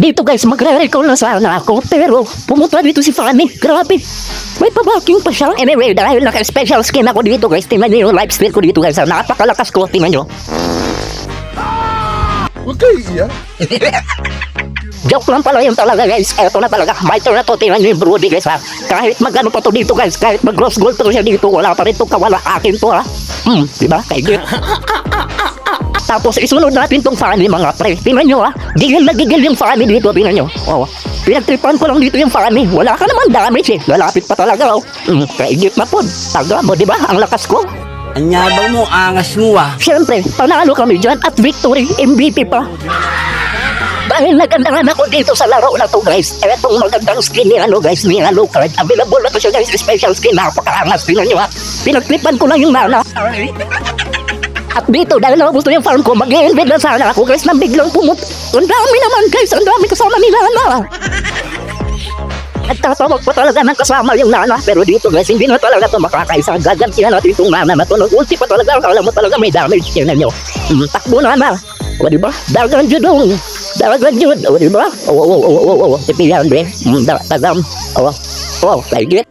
Dito guys, magre-recall na sana ako. Pero, pumunta dito si Fanny. Grabe. May pabaking pa siya. Anyway, dahil naka-special skin ako dito guys, tingnan nyo yung lifestyle ko dito guys. Napakalakas ko, tingnan nyo. Huwag kayo iiyak. Joke lang pala yun talaga guys. Eto na talaga. My turn na to. Tingnan nyo yung Brody guys ha. Kahit magano pa to dito guys. Kahit mag-gross gold to siya dito. Wala pa rin to kawala. Akin to ha. Diba? Kaigit. Tapos isunod natin tong Fanny mga pre. Tingnan nyo ha. Gigil na gigil yung Fanny dito. Tingnan nyo. Oh. Pinagtripan ko lang dito yung Fanny. Wala ka naman damage eh. Lalapit pa talaga oh. Kaigit na po. Taga mo diba? Ang lakas ko. Anyabang mo, angas mo ah. Siyempre, panalo kami dyan at victory, MVP pa. Dahil nagandahan ako dito sa laro na to guys. Etong magandang skin ni guys, ni card. Available na to siya guys, special skin. Napakaangas, tingnan nyo ha. Pinagklipan ko lang yung nana. At dito, dahil ako gusto yung farm ko, mag-i-invade na sana ako guys, nang biglang Ang dami naman guys, ang dami kasama ni nana. Nagtatawag pa talaga ng kasama yung nana. Pero dito guys, hindi na talaga ito makakaisa. Gagantihan natin itong nana na ito. Nag-ulti pa talaga. Akala mo talaga may damage. Tingnan nyo. Takbo nana. O diba? Dagan dyan dong. Dagan dyan. O diba? Tipihan din. Tagam. Kaigit.